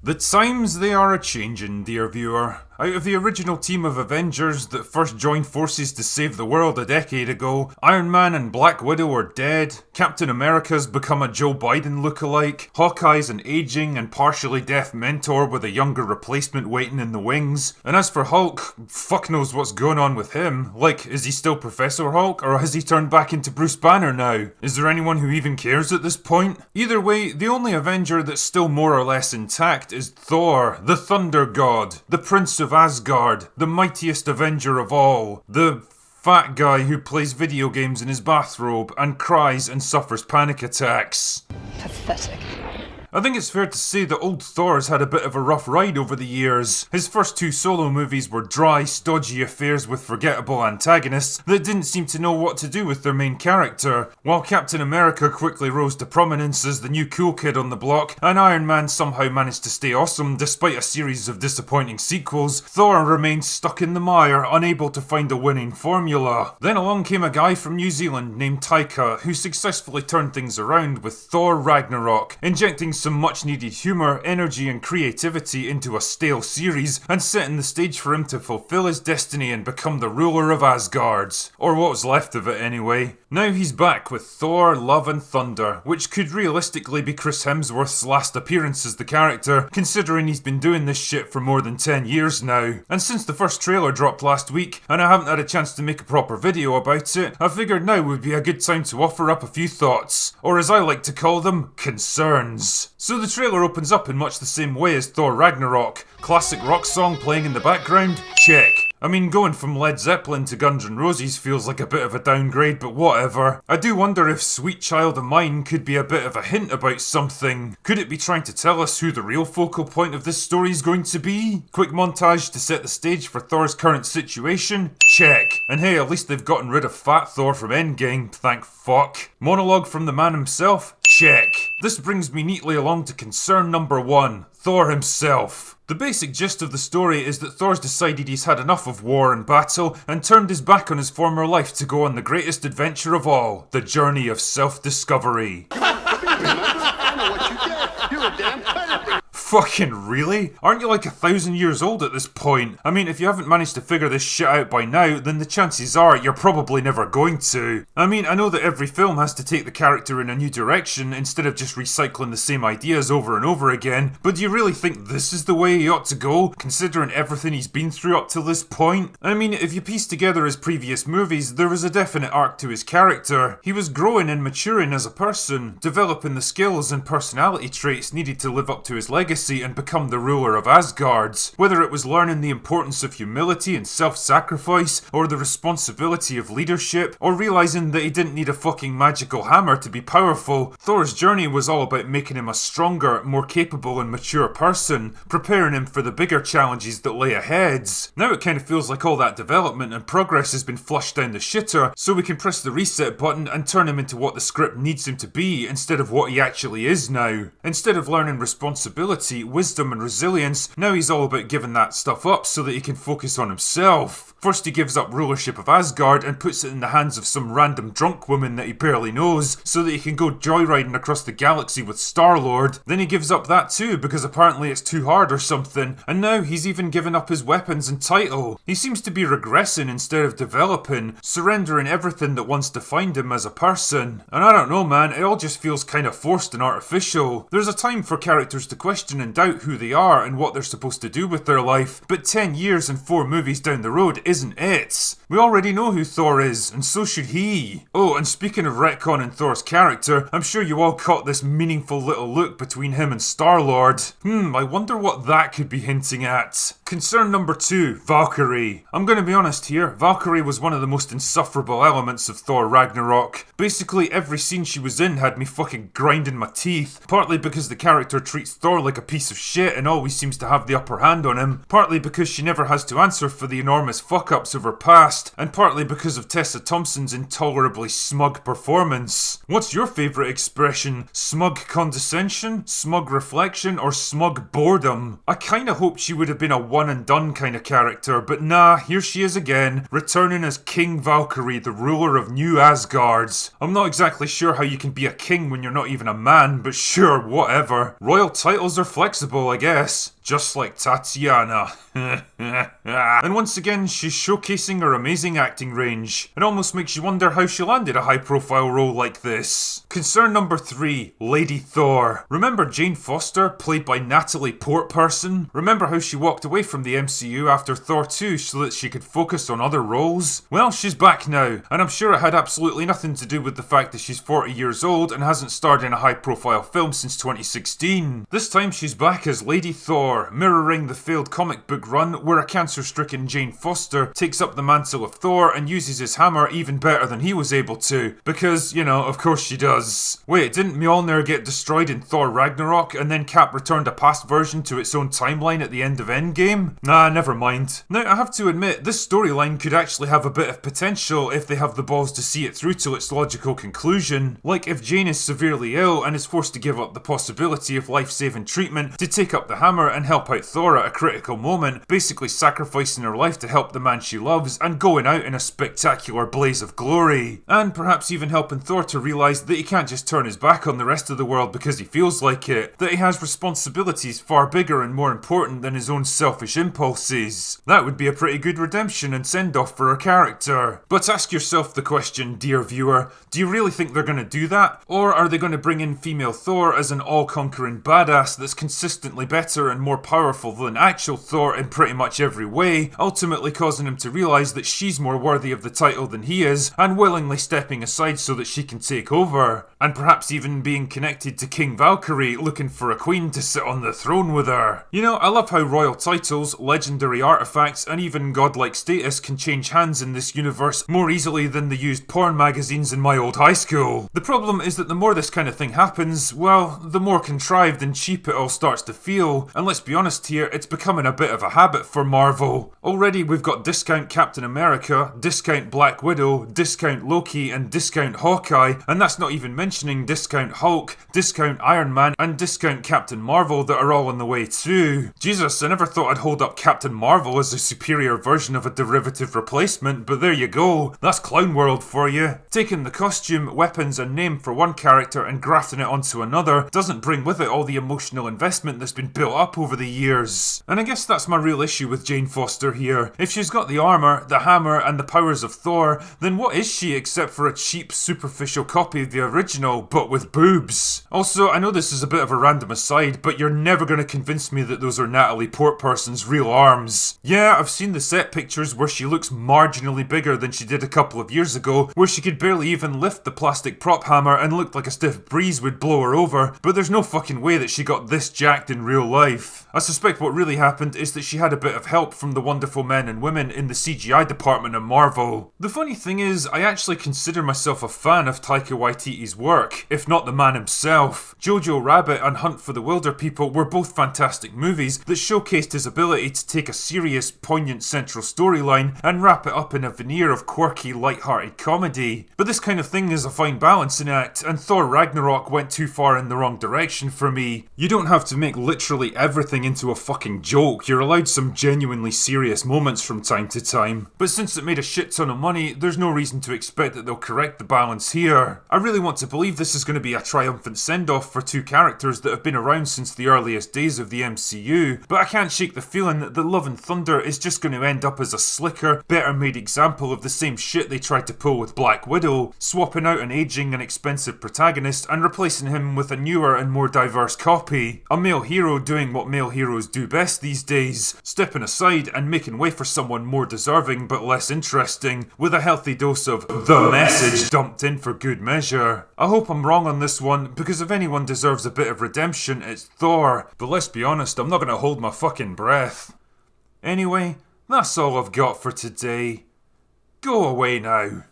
The times they are a-changin', dear viewer. Out of the original team of Avengers that first joined forces to save the world a decade ago, Iron Man and Black Widow are dead, Captain America's become a Joe Biden lookalike, Hawkeye's an aging and partially deaf mentor with a younger replacement waiting in the wings, and as for Hulk, fuck knows what's going on with him. Like, is he still Professor Hulk, or has he turned back into Bruce Banner now? Is there anyone who even cares at this point? Either way, the only Avenger that's still more or less intact is Thor, the Thunder God, the Prince of Asgard, the mightiest Avenger of all, the fat guy who plays video games in his bathrobe and cries and suffers panic attacks. Pathetic. I think it's fair to say that old Thor's had a bit of a rough ride over the years. His first two solo movies were dry, stodgy affairs with forgettable antagonists that didn't seem to know what to do with their main character, while Captain America quickly rose to prominence as the new cool kid on the block, and Iron Man somehow managed to stay awesome despite a series of disappointing sequels. Thor remained stuck in the mire, unable to find a winning formula. Then along came a guy from New Zealand named Taika, who successfully turned things around with Thor Ragnarok, injecting some much needed humour, energy and creativity into a stale series and setting the stage for him to fulfill his destiny and become the ruler of Asgard. Or what was left of it anyway. Now he's back with Thor Love and Thunder, which could realistically be Chris Hemsworth's last appearance as the character, considering he's been doing this shit for more than 10 years now. And since the first trailer dropped last week, and I haven't had a chance to make a proper video about it, I figured now would be a good time to offer up a few thoughts, or as I like to call them, concerns. So the trailer opens up in much the same way as Thor Ragnarok. Classic rock song playing in the background? Check. I mean, going from Led Zeppelin to Guns N' Roses feels like a bit of a downgrade, but whatever. I do wonder if Sweet Child of Mine could be a bit of a hint about something. Could it be trying to tell us who the real focal point of this story is going to be? Quick montage to set the stage for Thor's current situation? Check. And hey, at least they've gotten rid of Fat Thor from Endgame, thank fuck. Monologue from the man himself? Check. This brings me neatly along to concern number 1, Thor himself. The basic gist of the story is that Thor's decided he's had enough of war and battle and turned his back on his former life to go on the greatest adventure of all, the journey of self-discovery. I know what you did. You're a damn predator. Fucking really? Aren't you like 1,000 years old at this point? I mean, if you haven't managed to figure this shit out by now, then the chances are you're probably never going to. I mean, I know that every film has to take the character in a new direction instead of just recycling the same ideas over and over again, but do you really think this is the way he ought to go, considering everything he's been through up to this point? I mean, if you piece together his previous movies, there was a definite arc to his character. He was growing and maturing as a person, developing the skills and personality traits needed to live up to his legacy and become the ruler of Asgard. Whether it was learning the importance of humility and self-sacrifice, or the responsibility of leadership, or realising that he didn't need a fucking magical hammer to be powerful, Thor's journey was all about making him a stronger, more capable and mature person, preparing him for the bigger challenges that lay ahead. Now it kind of feels like all that development and progress has been flushed down the shitter, so we can press the reset button and turn him into what the script needs him to be instead of what he actually is now. Instead of learning responsibility, wisdom and resilience, now he's all about giving that stuff up so that he can focus on himself. First he gives up rulership of Asgard and puts it in the hands of some random drunk woman that he barely knows so that he can go joyriding across the galaxy with Star-Lord. Then he gives up that too because apparently it's too hard or something, and now he's even given up his weapons and title. He seems to be regressing instead of developing, surrendering everything that once defined him as a person. And I don't know man, it all just feels kind of forced and artificial. There's a time for characters to question and doubt who they are and what they're supposed to do with their life, but 10 years and 4 movies down the road isn't it. We already know who Thor is, and so should he. Oh, and speaking of retconning Thor's character, I'm sure you all caught this meaningful little look between him and Star-Lord. I wonder what that could be hinting at. Concern number 2, Valkyrie. I'm gonna be honest here, Valkyrie was one of the most insufferable elements of Thor Ragnarok. Basically every scene she was in had me fucking grinding my teeth, partly because the character treats Thor like a piece of shit and always seems to have the upper hand on him, partly because she never has to answer for the enormous fuck fuck-ups of her past, and partly because of Tessa Thompson's intolerably smug performance. What's your favourite expression? Smug condescension, smug reflection, or smug boredom? I kinda hoped she would have been a one-and-done kind of character, but nah, here she is again, returning as King Valkyrie, the ruler of New Asgard. I'm not exactly sure how you can be a king when you're not even a man, but sure, whatever. Royal titles are flexible, I guess. Just like Tatiana. And once again, she's showcasing her amazing acting range. It almost makes you wonder how she landed a high-profile role like this. Concern number 3, Lady Thor. Remember Jane Foster, played by Natalie Portman? Remember how she walked away from the MCU after Thor 2 so that she could focus on other roles? Well, she's back now, and I'm sure it had absolutely nothing to do with the fact that she's 40 years old and hasn't starred in a high-profile film since 2016. This time she's back as Lady Thor, mirroring the failed comic book run where a cancer-stricken Jane Foster takes up the mantle of Thor and uses his hammer even better than he was able to. Because, you know, of course she does. Wait, didn't Mjolnir get destroyed in Thor Ragnarok and then Cap returned a past version to its own timeline at the end of Endgame? Nah, never mind. Now, I have to admit, this storyline could actually have a bit of potential if they have the balls to see it through to its logical conclusion. Like if Jane is severely ill and is forced to give up the possibility of life-saving treatment to take up the hammer and help out Thor at a critical moment, basically sacrificing her life to help the man she loves and going out in a spectacular blaze of glory. And perhaps even helping Thor to realise that he can't just turn his back on the rest of the world because he feels like it, that he has responsibilities far bigger and more important than his own selfish impulses. That would be a pretty good redemption and send-off for her character. But ask yourself the question, dear viewer, do you really think they're going to do that? Or are they going to bring in female Thor as an all-conquering badass that's consistently better and more powerful than actual Thor in pretty much every way, ultimately causing him to realise that she's more worthy of the title than he is, and willingly stepping aside so that she can take over? And perhaps even being connected to King Valkyrie, looking for a queen to sit on the throne with her. You know, I love how royal titles, legendary artifacts, and even godlike status can change hands in this universe more easily than the used porn magazines in my old high school. The problem is that the more this kind of thing happens, well, the more contrived and cheap it all starts to feel, and let's be honest here, it's becoming a bit of a habit for Marvel. Already we've got discount Captain America, discount Black Widow, discount Loki, and discount Hawkeye, and that's not even mentioning discount Hulk, discount Iron Man, and discount Captain Marvel that are all on the way too. Jesus, I never thought I'd hold up Captain Marvel as a superior version of a derivative replacement, but there you go. That's Clown World for you. Taking the costume, weapons, and name for one character and grafting it onto another doesn't bring with it all the emotional investment that's been built up over the years. And I guess that's my real issue with Jane Foster here. If she's got the armour, the hammer, and the powers of Thor, then what is she except for a cheap, superficial copy of the original, but with boobs? Also, I know this is a bit of a random aside, but you're never going to convince me that those are Natalie Portman's real arms. Yeah, I've seen the set pictures where she looks marginally bigger than she did a couple of years ago, where she could barely even lift the plastic prop hammer and looked like a stiff breeze would blow her over, but there's no fucking way that she got this jacked in real life. I suspect what really happened is that she had a bit of help from the wonderful men and women in the CGI department of Marvel. The funny thing is, I actually consider myself a fan of Taika Waititi's work, if not the man himself. Jojo Rabbit and Hunt for the Wilder People were both fantastic movies that showcased his ability to take a serious, poignant central storyline and wrap it up in a veneer of quirky, light-hearted comedy. But this kind of thing is a fine balancing act, and Thor Ragnarok went too far in the wrong direction for me. You don't have to make literally everything into a fucking joke, you're allowed some genuinely serious moments from time to time. But since it made a shit ton of money, there's no reason to expect that they'll correct the balance here. I really want to believe this is going to be a triumphant send-off for two characters that have been around since the earliest days of the MCU, but I can't shake the feeling that Love and Thunder is just going to end up as a slicker, better made example of the same shit they tried to pull with Black Widow, swapping out an aging and expensive protagonist and replacing him with a newer and more diverse copy. A male hero doing what male heroes do best these days, stepping aside and making way for someone more deserving but less interesting, with a healthy dose of the message dumped in for good measure. I hope I'm wrong on this one, because if anyone deserves a bit of redemption, it's Thor, but let's be honest, I'm not gonna hold my fucking breath. Anyway, that's all I've got for today. Go away now.